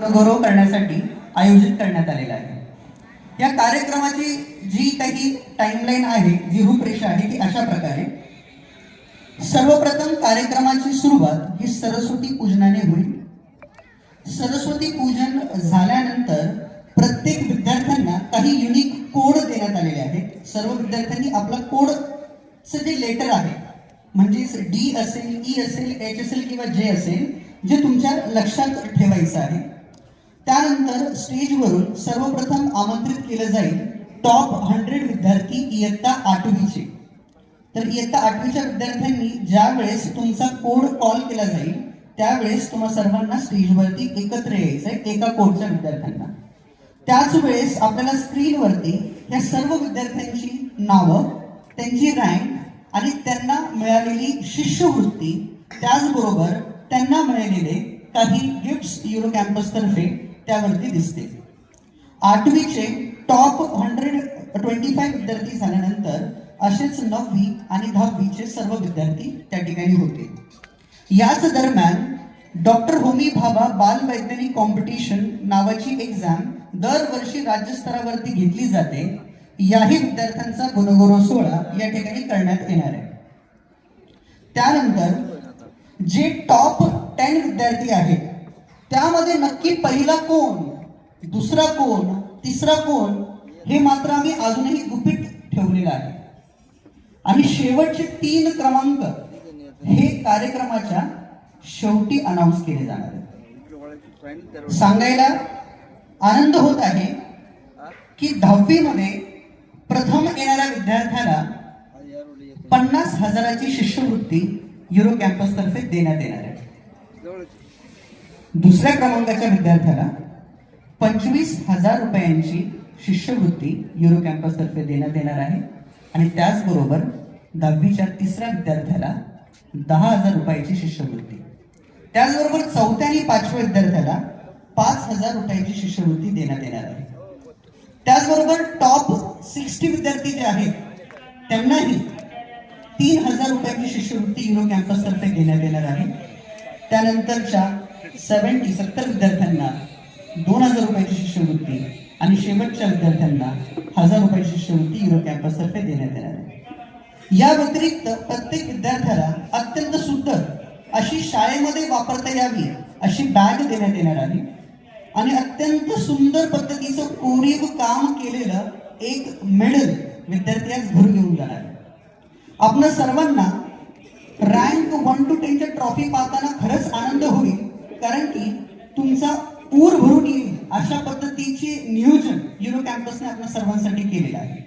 गौरव करण्यासाठी आयोजित करण्यात आलेला आहे। या कार्यक्रमाची जी काही टाइमलाईन आहे, जी रूपरेषा आहे ती अशा प्रकारे। सर्वप्रथम कार्यक्रमाची सुरुवात ही सरस्वती पूजनाने होईल। सरस्वती पूजन झाल्यानंतर प्रत्येक विद्यार्थ्यांना काही युनिक कोड देण्यात आलेले आहेत। सर्व विद्यार्थ्यांनी आपला कोडचे जे लेटर आहे, म्हणजे डी असेल, ई असेल, एच असेल किंवा जे असेल, जे तुमच्या लक्षात ठेवायचं आहे। त्यानंतर स्टेजवरून सर्वप्रथम आमंत्रित केलं जाईल टॉप 100 विद्यार्थी इयत्ता 8वीचे। तर इयत्ता 8वीच्या विद्यार्थ्यांनी ज्या वेळेस तुमचा कोड कॉल केला जाईल त्यावेळेस तुम्हा सर्वांना स्टेजवरती एकत्र यायचंय, एका कोडच्या विद्यार्थ्यांना। त्याच वेळेस आपल्याला स्क्रीनवरती या सर्व विद्यार्थ्यांची नावं, त्यांची रँक आणि त्यांना मिळालेली शिष्यवृत्ती, त्याचबरोबर त्यांना मिळालेले काही गिफ्ट्स युरो कॅम्पस तर्फे त्यावरती दिसतील। 8वीचे टॉप 125 विद्यार्थी झाल्यानंतर असेच 9वी आणि 10वीचे सर्व विद्यार्थी त्या ठिकाणी होते। याच दरम्यान डॉक्टर होमी भाभा बाल वैज्ञानिक कॉम्पिटिशन नावाची एक्झाम दरवर्षी राज्यस्तरावरती घेतली जाते। याही विद्यार्थ्यांचा गुणगौरव सोहळा या ठिकाणी करण्यात येणार आहे। त्यानंतर जे टॉप 10 विद्यार्थी आहेत त्यामध्ये नक्की पहिला कोण, दुसरा कोण, तिसरा कोण हे मात्र आम्ही अजूनही गुपित ठेवलेलं आहे। आणि शेवटचे 3 क्रमांक हे कार्यक्रमाच्या शेवटी अनाउन्स केले जाणार आहेत। सांगायला आनंद होत आहे की 10वी मध्ये प्रथम येणाऱ्या विद्यार्थ्याला 50,000ची शिष्यवृत्ती युरो कॅम्पस तर्फे देण्यात येणार आहे। दुसऱ्या क्रमांकाच्या विद्यार्थ्याला 25,000 रुपयांची शिष्यवृत्ती युरो कॅम्पस तर्फे देण्यात येणार आहे। आणि त्याचबरोबर 10वीच्या तिसऱ्या विद्यार्थ्याला 10,000 रुपयाची शिष्यवृत्ती, त्याचबरोबर 4थ्या आणि 5व्या विद्यार्थ्याला 5,000 रुपयाची शिष्यवृत्ती देण्यात येणार आहे। त्याचबरोबर टॉप 60 विद्यार्थी जे आहेत त्यांनाही 3,000 रुपयाची शिष्यवृत्ती युरो कॅम्पस तर्फे देण्यात येणार आहे। त्यानंतरच्या 70 विद्यार्थ्यांना 2,000 रुपयाची शिष्यवृत्ती आणि शेवटच्या विद्यार्थ्यांना 1,000 रुपयाची शिष्यवृत्ती युरो कॅम्पस तर्फे देण्यात येणार आहे। या व्यतिरिक्त प्रत्येक विद्यार्थ्याला अत्यंत सुंदर अशी शाळेमध्ये वापरता यावी अशी बॅग देण्यात येणार आहे। आणि अत्यंत सुंदर पद्धतीचं कोरीव काम केलेलं एक मेडल विद्यार्थी आज घरी घेऊन जाणार आहे। आपल्या सर्वांना रँक 1 to 10 च्या ट्रॉफी पाहताना खरंच आनंद होईल, कारण की तुमचा ऊर भरून येईल अशा पद्धतीचे नियोजन युरो कॅम्पसने आपल्या सर्वांसाठी केलेलं आहे।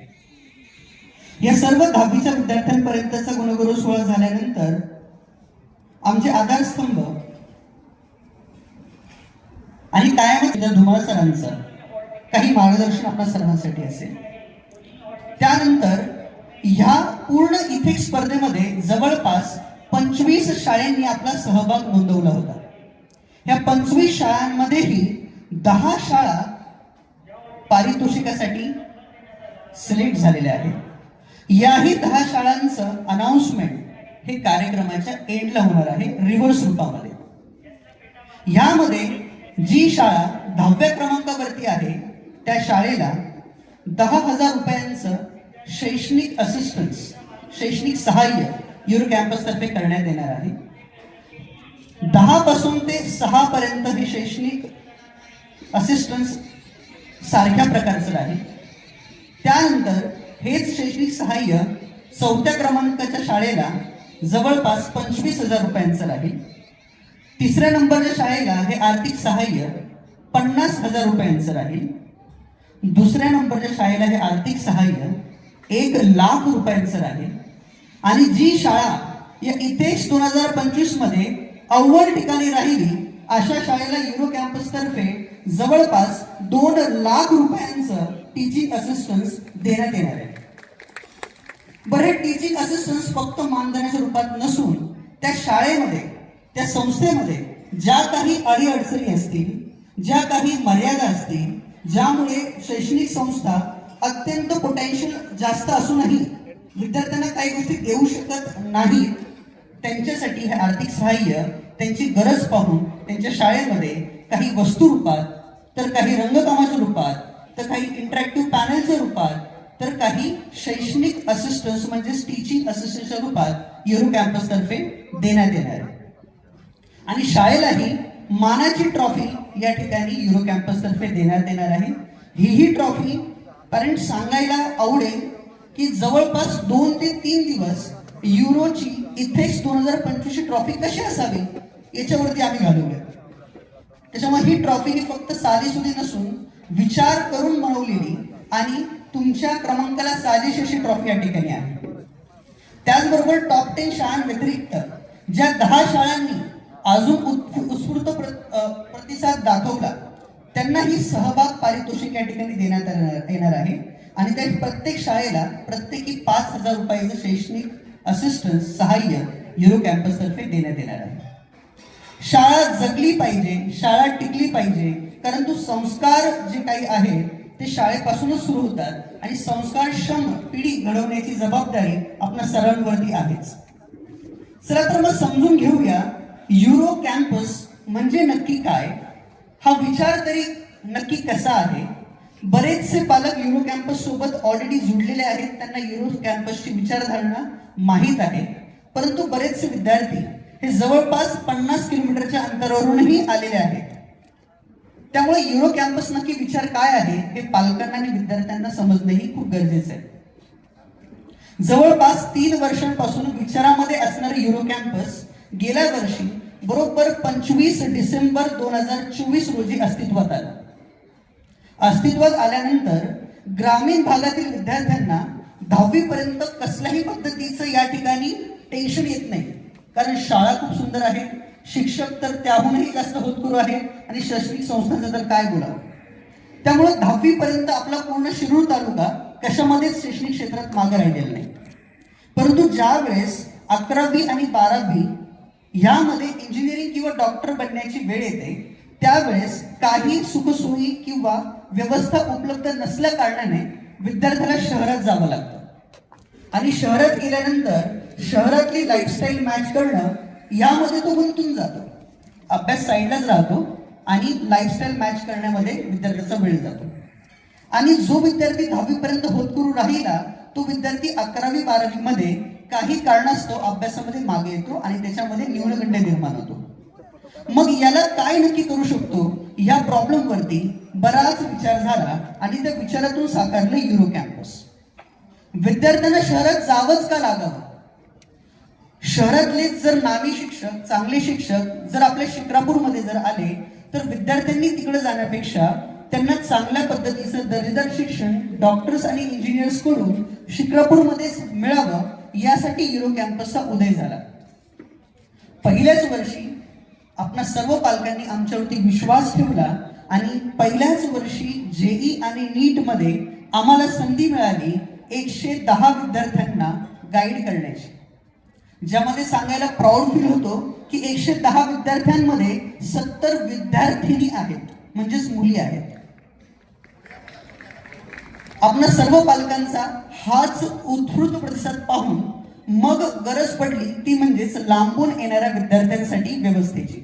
या सर्व 10वीच्या विद्यार्थ्यांपर्यंतचा गुणगौरव सोहळा झाल्यानंतर आमचे आधारस्तंभ आणि कायमच धुमाळ सरांचं काही मार्गदर्शन आपल्या सर्वांसाठी असेल। त्यानंतर ह्या पूर्ण इथेक्स स्पर्धेमध्ये जवळपास 25 शाळांनी आपला सहभाग नोंदवला होता। या 25 शाळांमध्येही 10 शाळा पारितोषिकासाठी सिलेक्ट झालेल्या आहेत। याही 10 शाळांचं अनाउन्समेंट हे कार्यक्रमाच्या एंडला होणार आहे, रिव्हर्स रूपामध्ये। यामध्ये जी शाळा 10व्या क्रमांकावरती आहे त्या शाळेला 10,000 रुपयांचं शैक्षणिक असिस्टन्स, शैक्षणिक सहाय्य युरो कॅम्पस तर्फे करण्यात येणार आहे। 10 पासून ते 6 पर्यंत हे शैक्षणिक असिस्टन्स सारख्या प्रकारचं आहे। त्यानंतर हेच शैक्षणिक सहाय्य 4थ्या क्रमांकाच्या शाळेला जवळपास 25,000 रुपयांचं राहील। 3ऱ्या नंबरच्या शाळेला हे आर्थिक सहाय्य 50,000 रुपयांचं राहील। 2ऱ्या नंबरच्या शाळेला हे आर्थिक सहाय्य 1,00,000 रुपयांचं राहील। आणि जी शाळा या इथेक्स 2025 मध्ये अव्वल ठिकाणी राहिली अशा शाळेला युरो कॅम्पस तर्फे जवळपास 2,00,000 रुपयांचं टीचिंग असिस्टन्स देण्यात येणार आहे। बरे टीचिंग असिस्टन्स फक्त मानधनाच्या रूपात नसून त्या शाळेमध्ये, त्या संस्थेमध्ये ज्या काही अडीअडचणी असतील, ज्या काही मर्यादा असतील, ज्यामुळे शैक्षणिक संस्था अत्यंत पोटेन्शियल जास्त असूनही विद्यार्थ्यांना काही गोष्टी देऊ शकत नाहीत, त्यांच्यासाठी हे आर्थिक सहाय्य त्यांची गरज पाहून त्यांच्या शाळेमध्ये काही वस्तू रूपात, तर काही रंगकामाच्या रूपात, तर काही इंटरॅक्टिव्ह पॅनलच्या रूपात, तर काही शैक्षणिक असिस्टन्स म्हणजे टीचिंग असिस्टंटच्या रूपात युरो कॅम्पस तर्फे देण्यात येणार आहे. आणि शाळेलाही मानाची ट्रॉफी या ठिकाणी युरो कॅम्पस तर्फे देण्यात येणार आहे. ही ट्रॉफी कारण सांगायला आवडेल की जवळपास 2 ते 3 दिवस युरोची इथेच 2025 ट्रॉफी कशी असावी याच्यावरती आम्ही घालवले. त्याच्यामुळे ही ट्रॉफी ही फक्त साधीसुधी नसून विचार करून बनवलेली आणि तुमच्या क्रमांकाला साजेशी अशी ट्रॉफी या ठिकाणी आहे. त्याचबरोबर टॉप 10 शाळांव्यतिरिक्त ज्या 10 शाळांनी अजून उत्स्फूर्त प्रतिसाद दाखवला त्यांनाही सहभाग पारितोषिक या ठिकाणी देण्यात येणार आहे. आणि त्या प्रत्येक शाळेला प्रत्येकी 5,000 रुपयाचं शैक्षणिक असिस्टन्स सहाय्य युरो कॅम्पस तर्फे देण्यात येणार आहे. शाळा जगली पाहिजे, शाळा टिकली पाहिजे, परंतु संस्कार जे काही आहे ते शाळेपासूनच सुरू होतात आणि संस्कारक्षम पिढी घडवण्याची जबाबदारी आपल्या सर्वांवरती आहेच. चला तर मग समजून घेऊया युरो कॅम्पस म्हणजे नक्की काय, हा विचार तरी नक्की कसा आहे. बरेचसे पालक युरो कॅम्पस सोबत ऑलरेडी जुडलेले आहेत, त्यांना युरो कॅम्पसची विचारधारणा माहीत आहे. परंतु बरेचसे विद्यार्थी हे जवळपास 50 किलोमीटरच्या अंतरावरूनही आलेले आहेत. त्यामुळे युरो कॅम्पस नक्की विचार काय आहे हे पालकांना आणि विद्यार्थ्यांना समजणंही खूप गरजेचं आहे. जवळपास 3 वर्षांपासून विचारामध्ये असणारे युरो कॅम्पस गेल्या वर्षी बरोबर 25 डिसेंबर 2024 रोजी अस्तित्वात आलं. अस्तित्वात आल्यानंतर ग्रामीण भागातील विद्यार्थ्यांना 10वी पर्यंत कसल्याही पद्धतीचं या ठिकाणी टेन्शन येत नाही, कारण शाळा खूप सुंदर आहे, शिक्षक तर त्याहूनही जास्त होतकरू आहे आणि शैक्षणिक संस्थांचं तर काय बोलावं. त्यामुळे 10वी पर्यंत आपला पूर्ण शिरूर तालुका कशामध्येच शैक्षणिक क्षेत्रात मागे राहिलेला नाही. परंतु ज्या वेळेस 11वी आणि 12वी ह्यामध्ये इंजिनिअरिंग किंवा डॉक्टर बनण्याची वेळ येते त्यावेळेस काही सुखसोयी किंवा व्यवस्था उपलब्ध नसल्या कारणाने विद्यार्थ्याला शहरात जावं लागतं. आणि शहरात गेल्यानंतर शहरातली लाईफस्टाईल मॅच करणं यामध्ये तो गुंतून जातो. अभ्यास साईडलाच राहतो आणि लाईफस्टाईल मॅच करण्यामध्ये विद्यार्थ्याचा वेळ जातो. आणि जो विद्यार्थी 10वी पर्यंत होतकरू राहिला तो विद्यार्थी 11वी 12वी मध्ये काही कारणास्तव अभ्यासामध्ये मागे येतो आणि त्याच्यामध्ये न्यूनगंड निर्माण होतो. मग याला काय नक्की करू शकतो या प्रॉब्लेम वरती बराच विचार झाला आणि त्या विचारातून साकारलं युरो कॅम्पस. विद्यार्थ्यांना शहरात जावंच का लागावं? शहरातले जर नामी शिक्षक, चांगले शिक्षक जर आपल्या शिक्रापूरमध्ये जर आले तर विद्यार्थ्यांनी तिकडे जाण्यापेक्षा त्यांना चांगल्या पद्धतीचं दर्जेदार शिक्षण डॉक्टर्स आणि इंजिनियर्स कडून शिक्रापूरमध्येच मिळावं यासाठी युरो कॅम्पसचा उदय झाला. पहिल्याच वर्षी आपल्या सर्व पालकांनी आमच्यावरती विश्वास ठेवला आणि पहिल्याच वर्षी जेई आणि नीट मध्ये आम्हाला संधी मिळाली 110 विद्यार्थ्यांना गाईड करण्याची, ज्यामध्ये सांगायला प्राऊड फील होतो की 110 विद्यार्थ्यांमध्ये 70 विद्यार्थिनी आहेत, म्हणजेच मुली आहेत. आपल्या सर्व पालकांचा हाच उत्स्फूर्त प्रतिसाद पाहून मग गरज पडली ती म्हणजेच लांबून येणाऱ्या विद्यार्थ्यांसाठी व्यवस्थेची.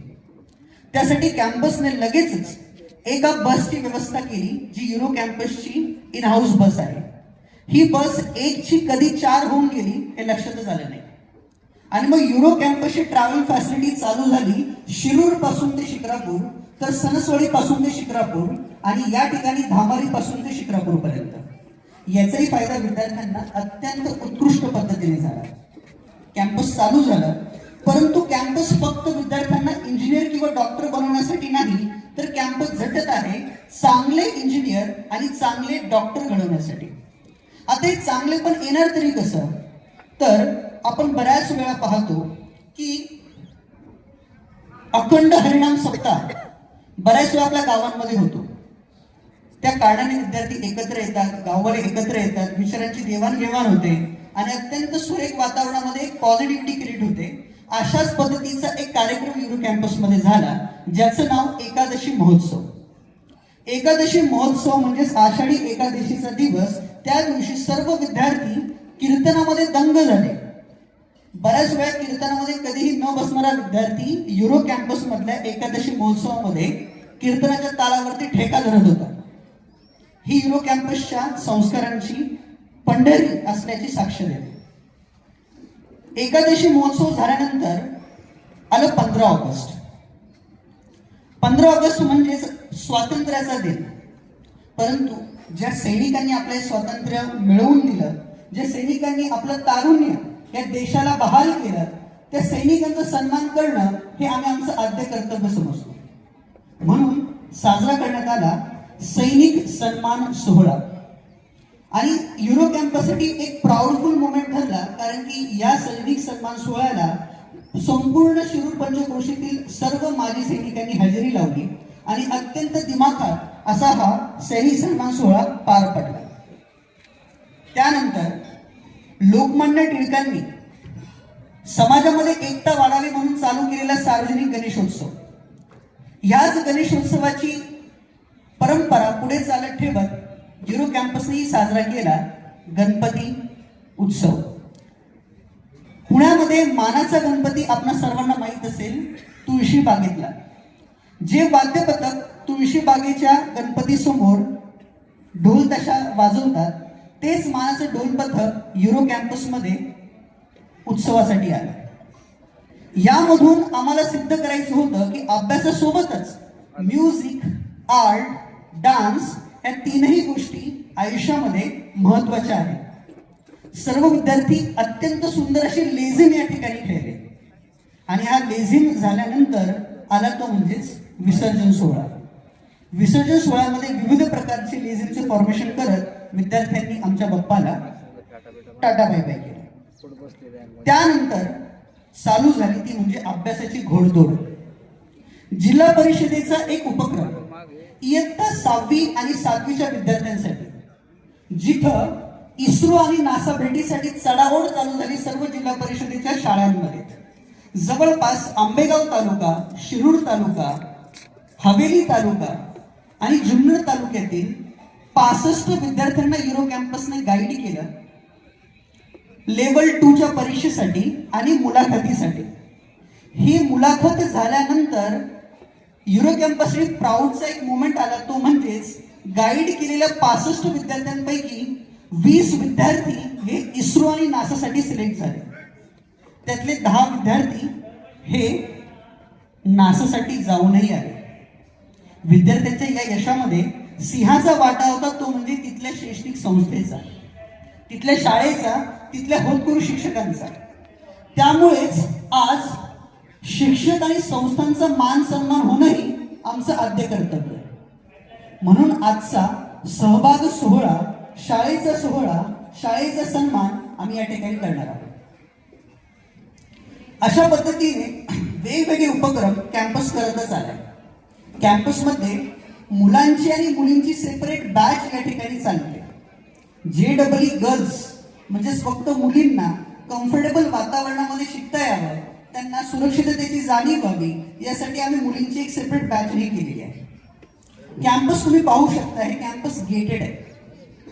त्यासाठी कॅम्पसने लगेचच एका बसची व्यवस्था केली जी युरो कॅम्पसची इन हाऊस बस आहे. ही बस एकची कधी 4 होऊन गेली हे लक्षातच आलं नाही. आणि मग युरो कॅम्पसची ट्रॅव्हल फॅसिलिटी चालू झाली शिरूर पासून ते शिक्रापूर, तर सणसवाडी पासून ते शिक्रापूर आणि या ठिकाणी धामारी पासून ते शिक्रापूर पर्यंत. याचाही फायदा विद्यार्थ्यांना अत्यंत उत्कृष्ट पद्धतीने झाला. कॅम्पस चालू झालं, परंतु कॅम्पस फक्त विद्यार्थ्यांना इंजिनियर किंवा डॉक्टर बनवण्यासाठी नाही, तर कॅम्पस झटत आहे चांगले इंजिनियर आणि चांगले डॉक्टर घडवण्यासाठी. आता हे चांगले पण येणार तरी कसं? तर आपण बऱ्याच वेळा पाहतो की अखंड हरिनाम सप्ताह बऱ्याच वेळा आपल्या गावांमध्ये होतो. त्या कारणाने विद्यार्थी एकत्र येतात, गाववाले एकत्र येतात, विचारांची देवाणघेवाण होते आणि अत्यंत सुरेख वातावरणामध्ये एक पॉझिटिव्हिटी क्रिएट होते. अशाच पद्धतीचा एक कार्यक्रम युरो कॅम्पसमध्ये झाला ज्याचं नाव एकादशी महोत्सव. एकादशी महोत्सव म्हणजेच आषाढी एकादशीचा दिवस. त्या दिवशी सर्व विद्यार्थी कीर्तनामध्ये दंग झाले. बऱ्याच वेळा कीर्तनामध्ये कधीही न बसणारा विद्यार्थी युरो कॅम्पस मधल्या एकादशी महोत्सवामध्ये कीर्तनाच्या तालावरती ठेका धरत होता. ही युरो कॅम्पसच्या संस्कारांची पंढरी असल्याची साक्ष देते. एकादशी महोत्सव झाल्यानंतर आलं 15 ऑगस्ट. 15 ऑगस्ट म्हणजेच स्वातंत्र्याचा दिन. परंतु ज्या सैनिकांनी आपले स्वातंत्र्य मिळवून दिलं, ज्या सैनिकांनी आपलं तारुण्य या देशाला बहाल केलं, त्या सैनिकांचा सन्मान करणं हे आम्ही आमचं आद्य कर्तव्य समजतो. म्हणून साजरा करण्यात आला सैनिक सन्मान सोहळा. आणि युरो कॅम्पससाठी एक प्राऊडफुल मोमेंट ठरला, कारण की या सैनिक सन्मान सोहळ्याला संपूर्ण शिरूर पंचक्रोशीतील सर्व माजी सैनिकांनी हजेरी लावली आणि अत्यंत दिमाखात असा हा सैनिक सन्मान सोहळा पार पडला. त्यानंतर लोकमान्य टिळकांनी समाजामध्ये एकता वाढावी म्हणून चालू केलेला सार्वजनिक गणेशोत्सव, याच गणेशोत्सवाची परंपरा पुढे चालत ठेवत युरो कॅम्पसनेही साजरा केला गणपती उत्सव. पुण्यामध्ये मानाचा गणपती आपणा सर्वांना माहीत असेल, तुळशी बागेतला. जे वाद्यपथक तुळशी बागेच्या गणपती समोर ढोल ताशा वाजवतात, तेच मानाचं ढोल पथक युरो कॅम्पसमध्ये उत्सवासाठी आलं. यामधून आम्हाला सिद्ध करायचं होतं की अभ्यासासोबतच म्युझिक, आर्ट, डान्स या तीनही गोष्टी आयुष्यामध्ये महत्वाच्या आहेत. सर्व विद्यार्थी अत्यंत सुंदर अशी लेझिम या ठिकाणी खेळले आणि हा लेझिम झाल्यानंतर आला तो म्हणजेच विसर्जन सोहळा. विसर्जन सोहळ्यामध्ये विविध प्रकारचे लेझिमचे फॉर्मेशन करत विद्यार्थ्यांनी आमच्या बाप्पाला टाटा बाय बाय केला. त्यानंतर चालू झाली ती म्हणजे अभ्यासाची घोडदौड. जिल्हा परिषदेचा एक उपक्रम इयत्ता 6वी आणि 7वीच्या विद्यार्थ्यांसाठी, जिथं इस्रो आणि नासा भेटीसाठी चढाओढ चालू झाली सर्व जिल्हा परिषदेच्या शाळांमध्ये. जवळपास आंबेगाव तालुका, शिरूर तालुका, हवेली तालुका आणि जुन्नर तालुक्यातील 65 विद्यार्थ्यांना युरो कॅम्पसने गाईड केलं लेवल 2च्या परीक्षेसाठी आणि मुलाखतीसाठी. ही मुलाखत झाल्यानंतर युरो कॅम्पसने प्राऊडचा एक मोमेंट आला, तो म्हणजेच गाईड केलेल्या 65 विद्यार्थ्यांपैकी 20 विद्यार्थी हे इस्रो आणि नासासाठी सिलेक्ट झाले. त्यातले 10 विद्यार्थी हे नासासाठी जाऊनही आले. विद्यार्थ्यांच्या या यशामध्ये सिंहाचा वाटा होता, तो म्हणजे तिथल्या शैक्षणिक संस्थेचा, तिथल्या शाळेचा, तिथल्या होतकरू शिक्षकांचा. त्यामुळेच आज शिक्षक आणि संस्थांचा मान सन्मान होणंही आमचं आद्य कर्तव्य आहे. म्हणून आजचा सहभाग सोहळा, शाळेचा सोहळा, शाळेचा सन्मान आम्ही या ठिकाणी करणार आहोत. अशा पद्धतीने वेगवेगळे उपक्रम कॅम्पस करतच आलाय. कॅम्पसमध्ये मुलांची आणि मुलींची सेपरेट बॅच या ठिकाणी चालते. JEE गर्ल्स म्हणजेच फक्त मुलींना कम्फर्टेबल वातावरणामध्ये शिकता यावं, त्यांना सुरक्षिततेची जाणीव व्हावी, यासाठी आम्ही मुलींची एक सेपरेट बॅचही केलेली आहे. कॅम्पस तुम्ही पाहू शकता, हे कॅम्पस गेटेड आहे.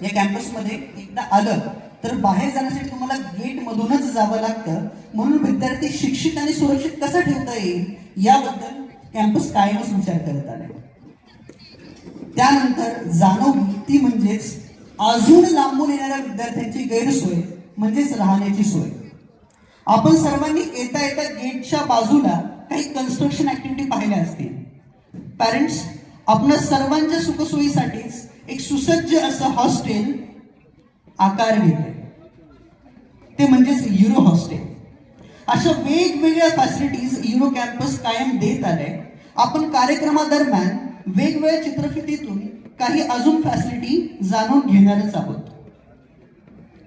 या कॅम्पसमध्ये एकदा आलं तर बाहेर जाण्यासाठी तुम्हाला गेट मधूनच जावं लागतं. म्हणून विद्यार्थी शिक्षित आणि सुरक्षित कसा ठेवता येईल याबद्दल कॅम्पस कायमच विचार करत आलाय. त्यानंतर जाणवली ती म्हणजेच अजून लांबून येणाऱ्या विद्यार्थ्यांची गैरसोय, म्हणजेच राहण्याची सोय. आपण सर्वांनी येता येता गेटच्या बाजूला काही कन्स्ट्रक्शन ऍक्टिव्हिटी पाहिल्या असतील. पॅरेंट्स, आपल्या सर्वांच्या सुखसोयीसाठीच एक सुसज्ज असं हॉस्टेल आकार घेतोय, ते म्हणजेच युरो हॉस्टेल. अशा वेगवेगळ्या फॅसिलिटीज युरो कॅम्पस कायम देत आले. आपण कार्यक्रमादरम्यान वेगवेगळ्या चित्रफितीतून काही अजून फॅसिलिटी जाणून घेणारच आहोत.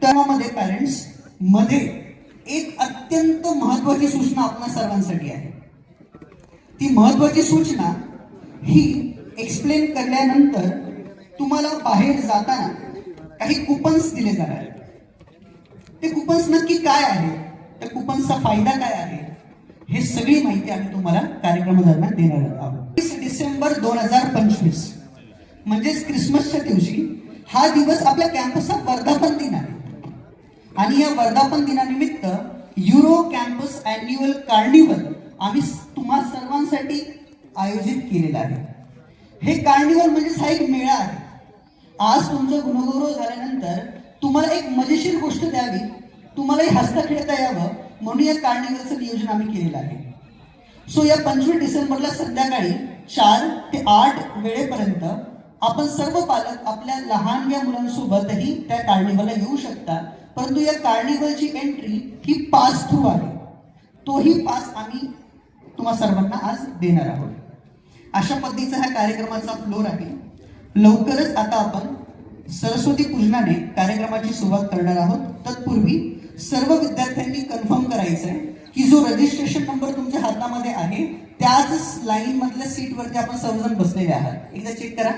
त्यामध्ये पॅरेंट्स मध्ये एक अत्यंत महत्वाची सूचना आपल्या सर्वांसाठी आहे. ती महत्वाची सूचना ही एक्सप्लेन केल्यानंतर तुम्हाला बाहेर जाताना काही कुपन्स दिले जाणार आहेत. ते कुपन्स नक्की काय आहे, त्या कुपन्सचा फायदा काय आहे, हे सगळी माहिती आम्ही तुम्हाला कार्यक्रमादरम्यान देणार आहोत. 20 डिसेंबर 2025 म्हणजेच क्रिसमसच्या दिवशी हा दिवस आपल्या कॅम्पसचा वर्धापन दिन आहे. आणि या वर्धापन दिनानिमित्त युरो कॅम्पस अॅन्युअल कार्निवल आम्ही तुम्हा सर्वांसाठी आयोजित केलेला आहे. हे कार्निवल म्हणजे हा एक मेळा आहे. आज तुमचं गुणगौरव झाल्यानंतर तुम्हाला एक मजेशीर गोष्ट द्यावी, तुम्हालाही हसता खेळता यावं म्हणून या कार्निवलचं नियोजन आम्ही केलेलं आहे. सो या 25 डिसेंबरला संध्याकाळी 4 ते 8 वेळेपर्यंत आपण सर्व पालक आपल्या लहान या मुलांसोबतही त्या कार्निवलला येऊ शकता. परंतु या कार्निवलची एंट्री ही पास थ्रू आहे. तोही पास आम्ही तुम्हा सर्वांना आज देणार आहोत. अशा पद्धतीचा हा कार्यक्रमाचा फ्लोर आहे. लवकरच आता आपण सरस्वती पूजनाने कार्यक्रमाची सुरुवात करणार आहोत. तत्पूर्वी सर्व विद्यार्थ्यांनी कन्फर्म करायचं आहे की जो रजिस्ट्रेशन नंबर तुमच्या हातामध्ये आहे त्याच लाईन मधल्या सीटवरती आपण सर्वजण बसलेले आहात. एकदा चेक करा.